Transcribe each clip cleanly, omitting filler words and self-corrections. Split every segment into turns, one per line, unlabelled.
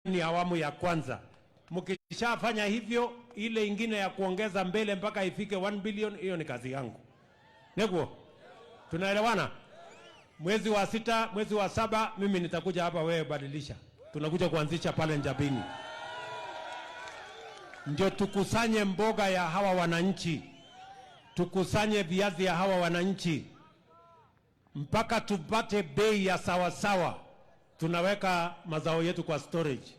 ni awamu ya kwanza. Mkishafanya hivyo, ile ingine ya kuongeza mbele mpaka ifike 1 billion, hiyo ni kazi yangu. Nego, tunaelewana? Mwezi wa 6, mwezi wa 7, mimi nitakuja hapa, wewe badilisha. Tunakuja kuanzisha pale Njabini. Ndio tukusanye mboga ya hawa wananchi. Tukusanye viazi ya hawa wananchi. Mpaka tupate bei ya sawa sawa. Tunaweka mazao yetu kwa storage.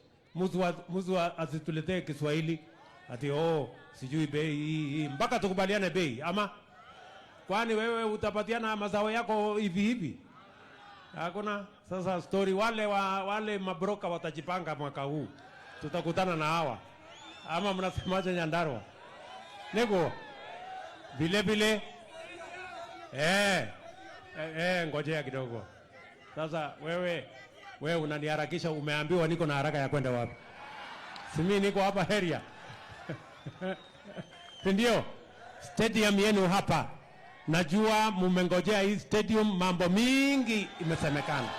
Muzu asituletee Kiswahili ati sijui bei hii. Mpaka tukubaliane bei ama kwani wewe utapatiana mazao yako hivi hivi? Hakuna. Sasa story wale mabroka watajipanga mwaka huu. Tutakutana na hawa. Ama mnasemaje Nyandarua? Nego. Vile ngojea kidogo. Sasa wewe unaniharakisha, umeambiwa niko na haraka ya kwenda wapi? Si mimi niko hapa area. Ndio. Stadium yenu hapa. Najua mmengojea hii stadium, mambo mingi imesemekana.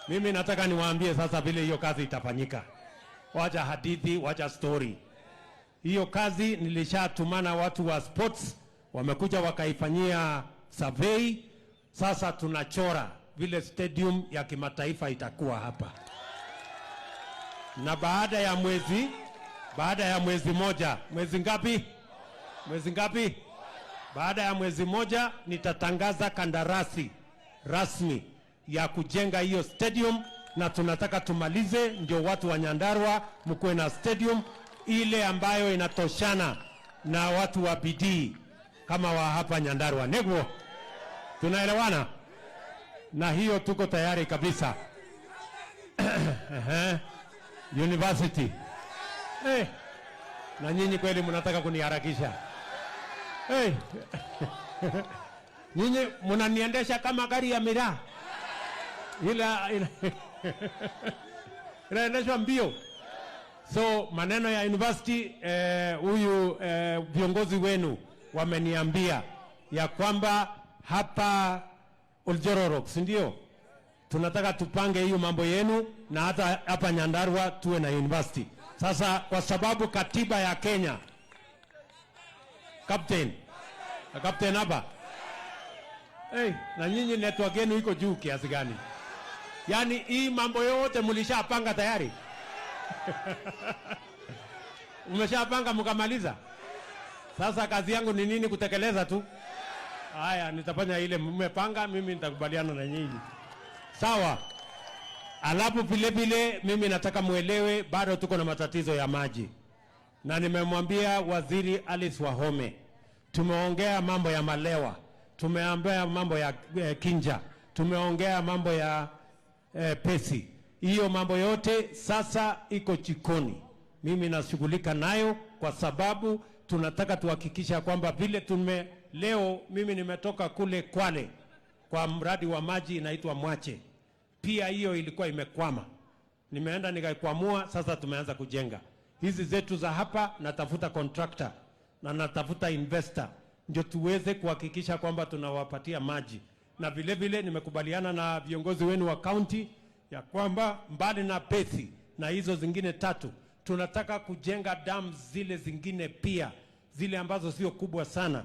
Mimi nataka niwaambie sasa vile hiyo kazi itafanyika. Wacha hadithi, wacha story. Hiyo kazi nilishatumana watu wa sports, wamekuja wakaifanyia survey. Sasa tunachora vile stadium ya kimataifa itakuwa hapa. Na baada ya mwezi moja, mwezi ngapi? Baada ya mwezi moja nitatangaza kandarasi rasmi ya kujenga hiyo stadium, na tunataka tumalize ndio watu wa Nyandarua mkuwe na stadium ile ambayo inatoshana na watu wa bidii kama wa hapa Nyandarua. Nego, tunaelewana? Na hiyo tuko tayari kabisa. University. Na nyinyi kweli mnataka kuniharakisha. Nyinyi mnaniendesha kama gari ya miraa. Inaendeshwa mbio. So maneno ya university, huyu viongozi wenu wameniambia ya kwamba hapa Oljororok, si ndio? Tunataka tupange hiyo mambo yenu, na hata hapa Nyandarua tuwe na university. Sasa kwa sababu katiba ya Kenya, Captain hapa. Na nyinyi network yenu iko juu kiasi gani? Yaani hii mambo yote mlishapanga tayari? Umeshapanga mkamaliza? Sasa kazi yangu ni nini? Kutekeleza tu. Haya, nitafanya ile mmepanga, mimi nitakubaliana na nyinyi. Sawa? Alafu vile mimi nataka muelewe bado tuko na matatizo ya maji. Na nimemwambia Waziri Alice Wahome. Tumeongea mambo ya Malewa, tumeongea mambo ya Kinja, tumeongea mambo ya Pesi. Hiyo mambo yote sasa iko jikoni. Mimi nashughulika nayo kwa sababu tunataka tuhakikisha kwamba vile leo mimi nimetoka kule Kwale kwa mradi wa maji inaitwa Mwache. Pia hiyo ilikuwa imekwama. Nimeenda nikaikwamua, sasa tumeanza kujenga. Hizi zetu za hapa natafuta contractor na natafuta investor ndio tuweze kuhakikisha kwamba tunawapatia maji. Na vile nimekubaliana na viongozi wenu wa county ya kwamba mbali na Pesi na hizo zingine 3 tunataka kujenga dams zile zingine pia, zile ambazo sio kubwa sana,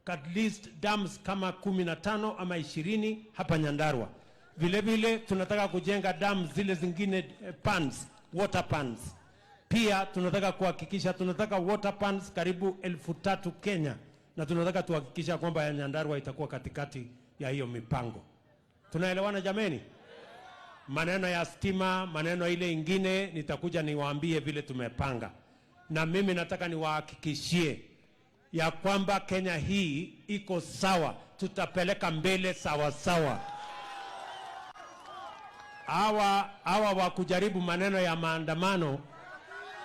at least dams kama 15 ama 20 hapa Nyandarua. Vile tunataka kujenga dams zile zingine ponds, water ponds. Pia tunataka kuhakikisha tunataka water ponds karibu 3,000 Kenya, na tunataka tuhakikisha kwamba ya Nyandarua itakuwa katikati ya hiyo mipango. Tunaelewana jameni? Maneno ya stima, maneno ile ingine nitakuja niwaambie vile tumepanga. Na mimi nataka niwahakikishie ya kwamba Kenya hii iko sawa, tutapeleka mbele sawa sawa. Hawa wa kujaribu maneno ya maandamano,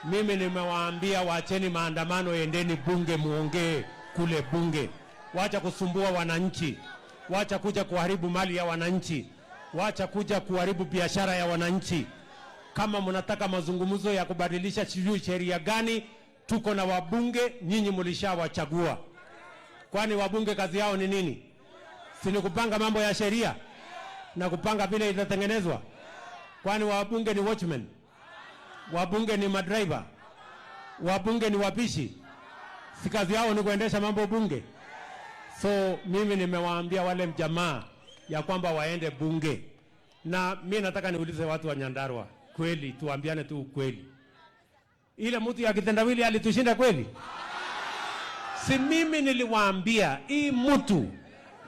mimi nimewaambia waacheni maandamano, endeni bunge muongee kule bunge. Wacha kusumbua wananchi, wacha kuja kuharibu mali ya wananchi, wacha kuja kuharibu biashara ya wananchi. Kama mnataka mazungumzo ya kubadilisha sheria gani, tuko na wabunge, nyinyi mlishawachagua. Kwani wabunge kazi yao ni nini? Si ni kupanga mambo ya sheria na kupanga vile itatengenezwa? Kwani wabunge ni watchmen? Wabunge ni madriver? Wabunge ni wapishi? Si kazi yao ni kuendesha mambo bunge? So mimi nimewaambia wale mjamaa ya kwamba waende bunge. Na mimi nataka niulize watu wa Nyandarua, kweli tuambiane tu ukweli. Ile mtu ya kitendawili alitushinda kweli? Si mimi niliwaambia hii mtu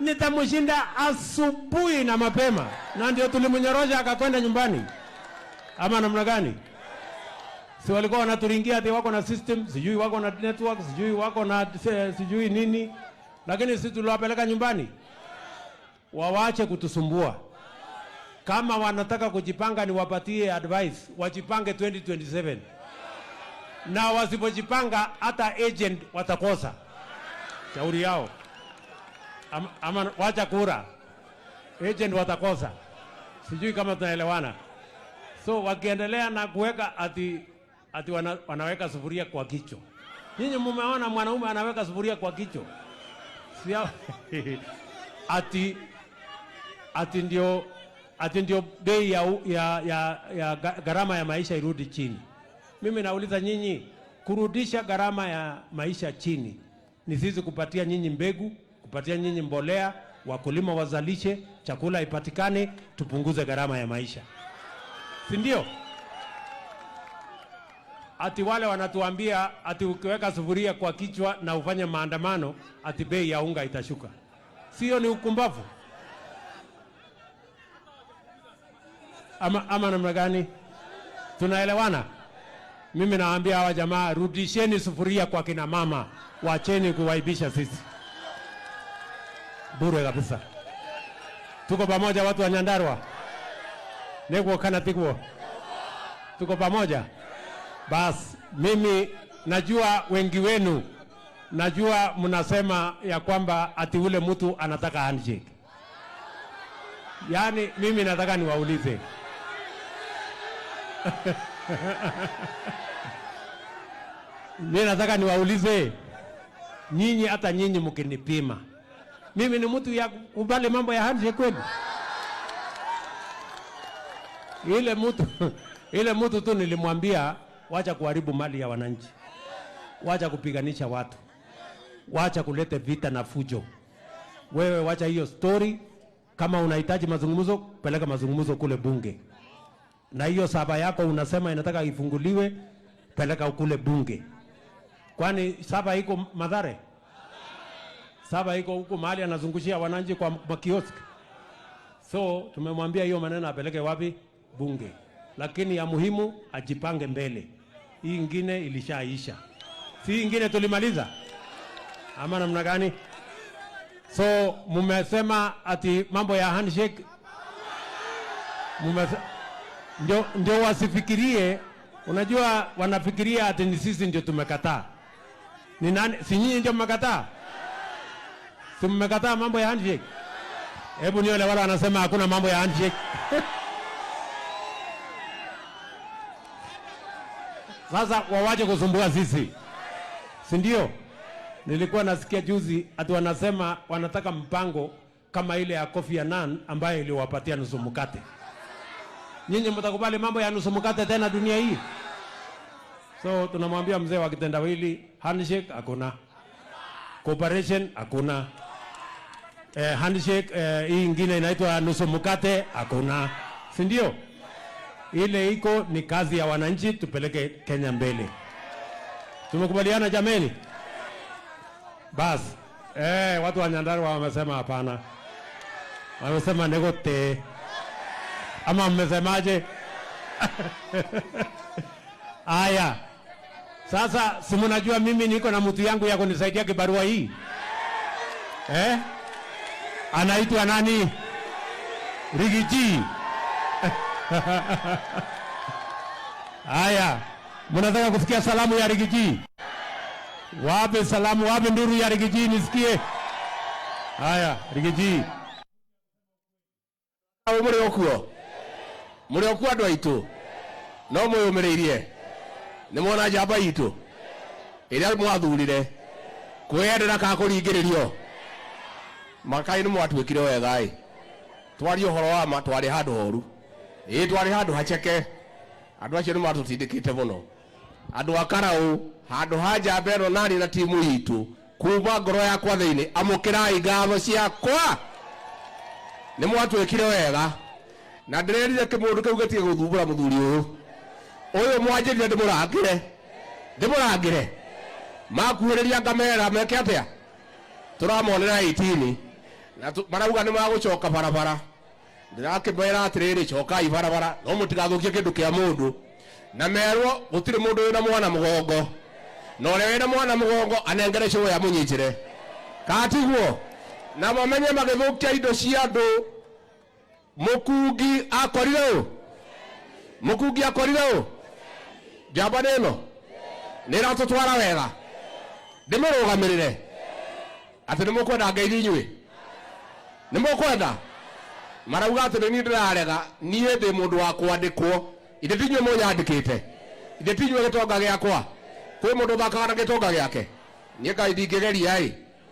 nitamshinda asubuhi na mapema, na ndio tulimnyorosha akakwenda nyumbani. Ama namna gani? Si walikuwa wanaturingia ati wako na system, sijui wako na network, sijui wako na sijui nini, lakini sisi tuliwapeleka nyumbani. Wawache kutusumbua. Kama wanataka kujipanga ni wapatie advice, wajipange 2027. Na wasipojipanga hata agent watakosa. Shauri yao. Ama wacha kura. Agent watakosa. Sijui kama tunaelewana. So wakiendelea na kuweka ati wanaweka sufuria kwa kichwa. Nyinyi mmeona mwanaume anaweka sufuria kwa kichwa? Sio? ati ndio bei ya gharama ya maisha irudi chini. Mimi nauliza nyinyi, kurudisha gharama ya maisha chini ni sisi kupatia nyinyi mbegu, kupatia nyinyi mbolea, wakulima wazalishe, chakula ipatikane, tupunguze gharama ya maisha. Si ndio? Ati wale wanatuambia ati ukiweka sufuria kwa kichwa na ufanye maandamano ati bei ya unga itashuka. Sio? Ni ukumbavu. Ama namna gani? Tunaelewana? Mimi naambia hawa jamaa, rudisheni sufuria kwa kina mama, wacheni kuwaibisha sisi. Bure kabisa. Tuko pamoja watu wa Nyandarua? Nego kana tikuo. Tuko pamoja? Bas, mimi najua wengi wenu, najua mnasema ya kwamba ati ule mtu anataka handshake. Yaani mimi nataka niwaulize. Mimi nataka niwaulize, nyinyi hata nyinyi mkinipima, mimi ni mtu ya kubali mambo ya handshake kweli? Ile mtu tu nilimwambia wacha kuharibu mali ya wananchi, wacha kupiganisha watu, wacha kulete vita na fujo. Wewe wacha hiyo story. Kama unahitaji mazungumzo, peleka mazungumzo kule bunge. Na hiyo saba yako unasema inataka ifunguliwe, peleka kule bunge. Kwani saba iko Mathare? Saba iko huko mahali anazungushia wananchi kwa kiosk. So tumemwambia hiyo maneno apeleke wapi? Bunge. Lakini ya muhimu ajipange mbele. Hii ingine ilishaisha. Si ingine tulimaliza? Ama namna gani? So mumesema ati mambo ya handshake ndio wasifikirie. Unajua wanafikiria ati ni sisi ndio tumekataa. Ni nani? Si nyinyi ndio mmekataa? Si mmekataa mambo ya handshake? Hebu nione wale wanasema hakuna mambo ya handshake. Sasa wawache kusumbua sisi. Si ndio? Nilikuwa nasikia juzi ati wanasema wanataka mpango kama ile ya Kofi Annan ambayo iliwapatia nusu mkate. Nyinyi mtakubali mambo ya nusu mkate tena dunia hii? So tunamwambia mzee wa kitendawili, handshake hakuna. Cooperation hakuna. Handshake hii ingine inaitwa nusu mkate hakuna. Si ndio? Ile iko ni kazi ya wananchi, tupeleke Kenya mbele. Tumekubaliana jameni? Bas, watu wa Nyandarua wamesema hapana. Wamesema negote. Ama mmesemaje? Aya. Sasa si mnajua mimi niko na mtu yangu ya kunisaidia kibarua hii? Anaitwa nani? Rigiji. Aya. Mnataka kusikia salamu ya Rigiji? Wape salamu, wape nduru ya Rigiji nisikie. Haya, Rigiji.
Muri okuwa andu aitu no mwiyumiriirie ni mwona njamba itu iria mwathurire kwiyendera ka kuringiririo makai ni mwatwikire wega twari uhoro wa ma twari handu horu twari handu hacheke andu acio ni matutindikite muno andu akarau handu haja mbero nani na timu yitu kuma ngoro yakwa thiini amukirai ngatho ciakwa ni mwatwikire wega na ndirerire kimundu kiu gitige guthumbura muthuri uyu mwanjirire ndimurangire makuhiriria ngamera meke atia turamonera 18 na marauga ni magucoka barabara ndirakimera atiriri cokai barabara no mutigathukie kindu kia mundu na merwo gutire mundu wina mwana mugongo no le wina mwana mugongo anengere show ya munyitire katiguo na mamenye magithukia indo cia andu mukungi akorire jamba neno niratutwara wega ndimurugamirire ati nimukwenda ngeithio inyui nimukwenda marauga ati ni ndirarega nie ndi mundu wa kwandikwo inde tinywe munyandikite inde tinywe gitonga giakwa kwi mundu thakaga na gitonga giake nie kai ndingigeria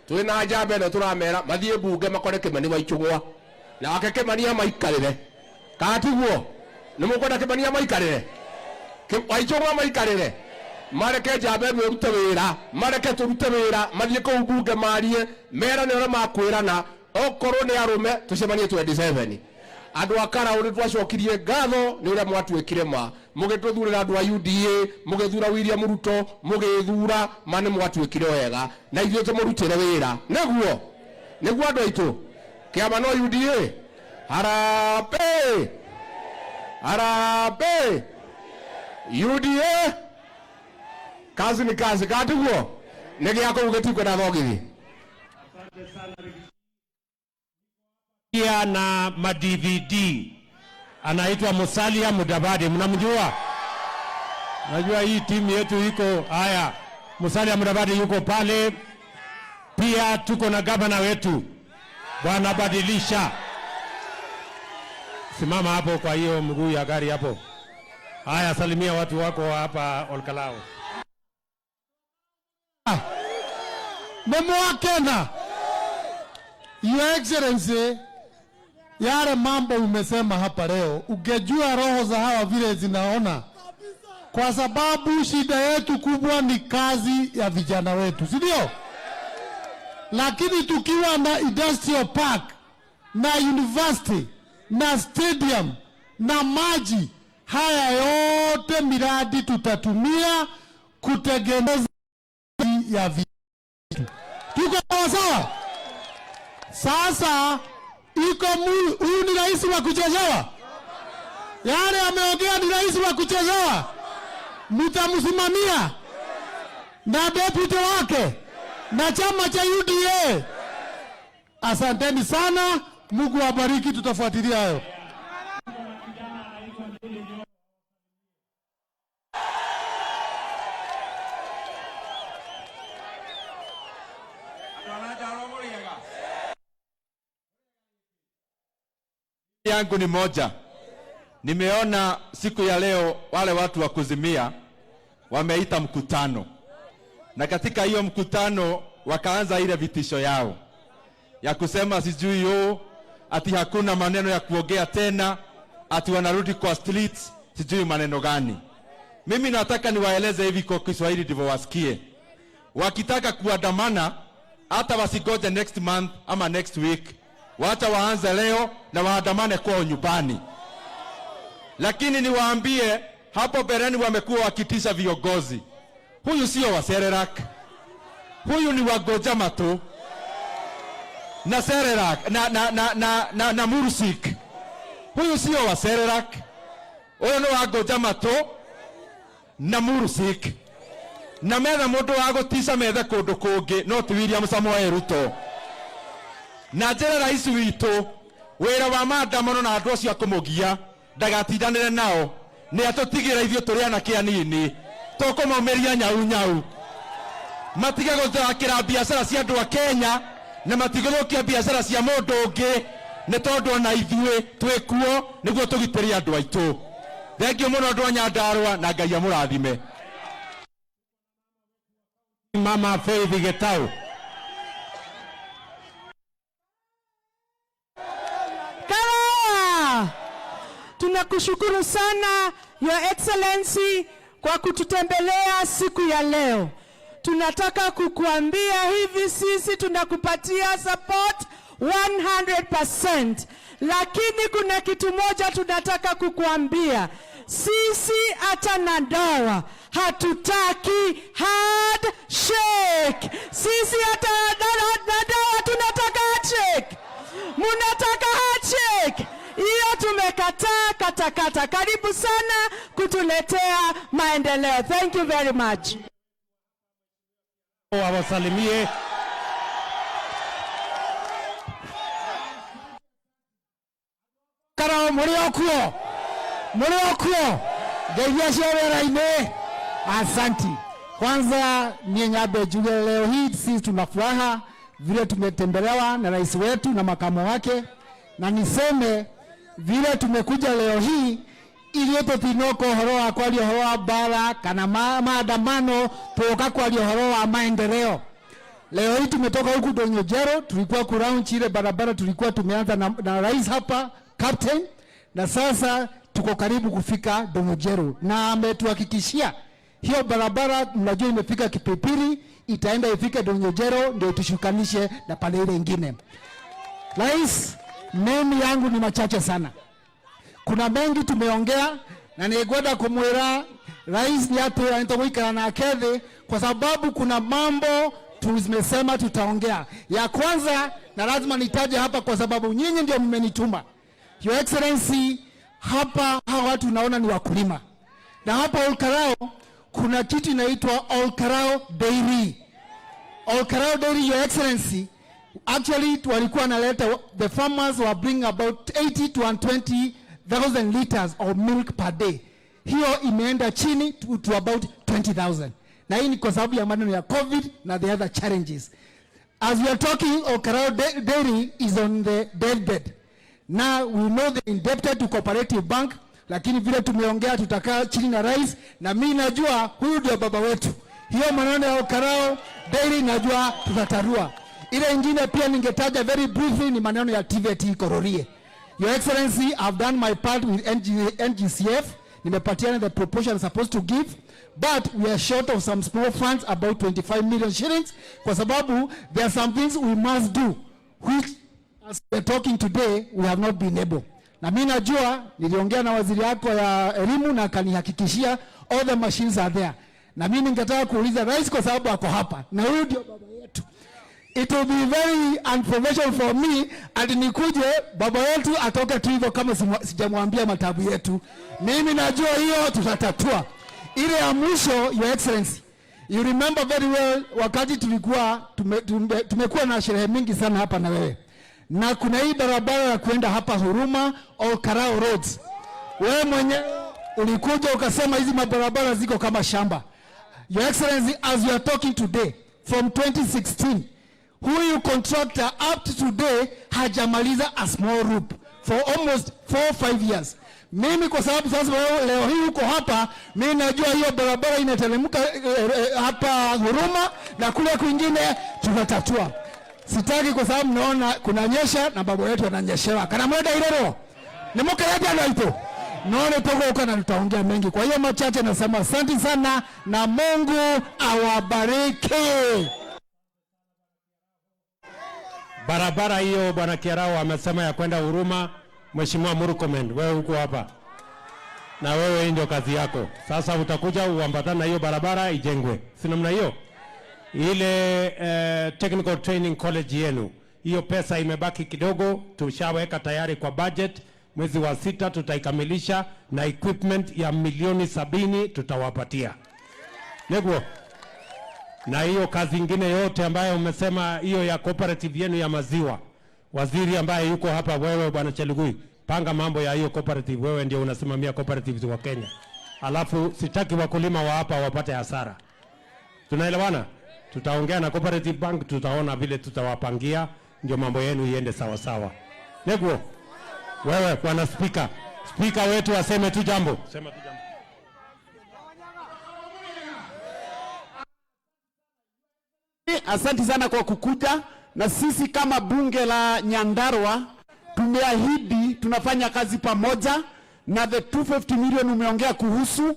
twi na njamba ino turamera mathie bunge makore Kimani wa Ichung'wa na wake Kimani amaikarire katiguo nimukwenda Kimani amaikarire wa Ichung'wa maikarire mareke njamba ino irute wira mareke turute wira mathie kuu bunge marie mera ni ora makwirana okorwo ni arume tucemanie 27 andu akara uri twacokirie ngatho ni uria mwatwikire mugituthurira andu a UDA mugithura William Ruto mugithura mane mwatwikire wega na ithuĩ tumurutire wira niguo andu aitu kiama no UDA harape UDA kazi ni kazi katiguo ni giako ugetikwe na thogithi
na ma DVD anaitwa Musalia Mudavadi, mnamjua? Najua hii timu yetu iko haya. Musalia Mudavadi yuko pale. Pia tuko na gavana wetu Bwana Badilisha. Simama hapo kwa hiyo mguu ya gari hapo. Haya, salimia watu wako hapa Ol Kalou.
Memwakena Your Excellency, yale mambo umesema hapa leo, ungejua roho za hawa vile zinaona, kwa sababu shida yetu kubwa ni kazi ya vijana wetu, si ndio? Lakini tukiwa na industrial park na university na stadium na maji, haya yote miradi tutatumia kutengeneza ya vitu. Tuko sawa? Sasa huyu ni rais wa kuchezewa? Yale ameongea ni rais wa kuchezewa? Mtamsimamia na deputy wake na chama cha UDA? Asanteni sana, Mungu awabariki, tutafuatilia hayo.
yangu ni moja. Nimeona siku ya leo wale watu wa kuzimia wameita mkutano, na katika hiyo mkutano wakaanza ile vitisho yao ya kusema sijui ati hakuna maneno ya kuongea tena, ati wanarudi kwa streets, sijui maneno gani. Mimi nataka niwaeleze hivi kwa Kiswahili ndivyo wasikie. Wakitaka kuandamana hata wasigoje next month ama next week, wacha waanze leo na waandamane kwao nyumbani. Lakini niwaambie, hapo bereni wamekuwa wakitisha viongozi. Huyu sio wa Sererak, huyu ni wa Gojamato na Sererak na Mursik. Huyu sio wa Sererak, huyu ni wa Gojamato na Mursik. Na metha mundu wa gutisha metha kundu kungi no ti William Samoei Ruto. Na njira rais witu wira wa maandamano na andu acio akumugia ndagatindanire nao, ni atutigira ithio turi anake anini tukumaumiria nyau matige guthakira biashara cia andu a Kenya na matiguthukia biashara cia mundu ungi, ni tondu ona ithue twikuo niguo tugitiria andu aitu. Thengio muno andu a Nyandarua na Ngai amurathime.
Mama Faith Getau.
tunakushukuru sana Your Excellency kwa kututembelea siku ya leo. Tunataka kukuambia hivi, sisi tunakupatia support 100%. Lakini kuna kitu moja tunataka kukuambia. Sisi hata Nyandarua hatutaki handshake. Sisi hata Nyandarua tunataka handshake. Munataka handshake. Hiyo tumekataa katakata. Karibu sana kutuletea maendeleo. Thank you very much.
Wawasalimie.
Karao mliokuo. Gejeshe weraine. Asanti. Kwanza nienyabe juge leo hii sisi tuna furaha vile tumetembelewa na rais wetu na makamu wake, na niseme vile tumekuja leo hii ili tutinoko horoa kwa horoa bara kana maandamano toka kwa horoa maendeleo. Leo hii tumetoka huku Donyojero, tulikuwa kuround ile barabara, tulikuwa tumeanza na rais hapa captain, na sasa tuko karibu kufika Donyojero, na ametuhakikishia hiyo barabara mnajua imefika Kipipiri, itaenda ifike Donyojero ndio tushukanishe na pale ile nyingine. Rais, mimi yangu ni machache sana. Kuna mengi tumeongea na nigoda kumwera rais ni atu anatowika na akadhi kwa sababu kuna mambo tumesema tutaongea. Ya kwanza na lazima nitaje hapa kwa sababu nyinyi ndio mmenituma. Your Excellency, hapa hawa watu naona ni wakulima. Na hapa Ol Kalou kuna kitu inaitwa Ol Kalou Dairy. Ol Kalou Dairy, Your Excellency, actually walikuwa naleta, the farmers were bringing about 80 to 120,000 liters of milk per day. Hiyo imeenda chini to about 20,000. Na hii ni kwa sababu ya maneno ya COVID na the other challenges. As we are talking, Ol Kalou Dairy is on the deathbed. Now we know they indebted to Cooperative Bank, lakini vile tumeongea tutakaa chini na rais, na mimi najua huyu ndio baba wetu. Hiyo maneno ya Ol Kalou Dairy najua tutatarua. Ile nyingine pia ningetaja very briefly ni maneno ya TVET Kororie. Your Excellency, I've done my part with NGCF. Nimepatiana the proportion I'm supposed to give, but we are short of some small funds, about 25 million shillings, kwa sababu there are some things we must do, which as we're talking today, we have not been able. Na mimi najua, niliongea na waziri wako ya elimu na akanihakikishia all the machines are there. Na mimi ningetaka kuuliza rais kwa sababu ako hapa, na huyu ndio baba yetu. It will be very unprofessional for me and nikuje baba yetu atoke tu hivyo kama sijamwambia matabu yetu. Mimi najua hiyo tutatatua. Ile ya mwisho, Your Excellency, you remember very well wakati tulikuwa tumekuwa na sherehe mingi sana hapa na wewe. Na kuna hii barabara ya kwenda hapa Huruma Ol Kalou Roads. Wewe mwenye ulikuja ukasema hizi mabarabara ziko kama shamba. Your Excellency, as we are talking today, from 2016, huyu contractor up to today hajamaliza a small loop for almost 4-5 years. Mimi kwa sababu sasa leo hii uko hapa, mimi najua hiyo barabara inateremka hapa Huruma na kule kwingine tutatatua. Sitaki kwa sababu naona kunanyesha na baba yetu ananyeshewa. Kana mwenda ilero. Ni mke yaje anaipo. Naona toka uko na tutaongea mengi. Kwa hiyo machache nasema asante sana na Mungu awabariki.
Barabara hiyo Bwana Kiarao amesema ya kwenda Huruma. Mheshimiwa Murkomen, wewe uko hapa. Na wewe ndio kazi yako. Sasa utakuja uambatana na hiyo barabara ijengwe. Si namna hiyo? Ile technical training college yenu. Hiyo pesa imebaki kidogo, tushaweka tayari kwa budget. Mwezi wa 6 tutaikamilisha na equipment ya milioni 70 tutawapatia. Nego. Na hiyo kazi nyingine yote ambayo umesema hiyo ya cooperative yenu ya maziwa. Waziri ambaye yuko hapa, wewe Bwana Chelugui, panga mambo ya hiyo cooperative, wewe ndio unasimamia cooperatives wa Kenya. Alafu sitaki wakulima wa hapa wapate hasara. Tunaelewana? Tutaongea na Cooperative Bank, tutaona vile tutawapangia ndio mambo yenu iende sawa sawa. Nego. Wewe Bwana Speaker, Speaker wetu aseme tu jambo. Sema tu jambo.
Asante sana kwa kukuja, na sisi kama bunge la Nyandarua tumeahidi tunafanya kazi pamoja, na the 250 million umeongea kuhusu.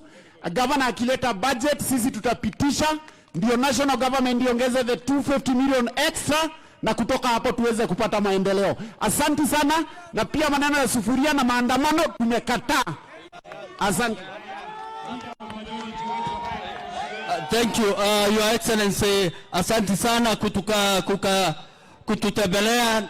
Governor akileta budget sisi tutapitisha, ndio national government iongeze the 250 million extra, na kutoka hapo tuweze kupata maendeleo. Asante sana, na pia maneno ya sufuria na maandamano tumekataa. Asante.
Thank you, Your Excellency. Asante sana kututembelea.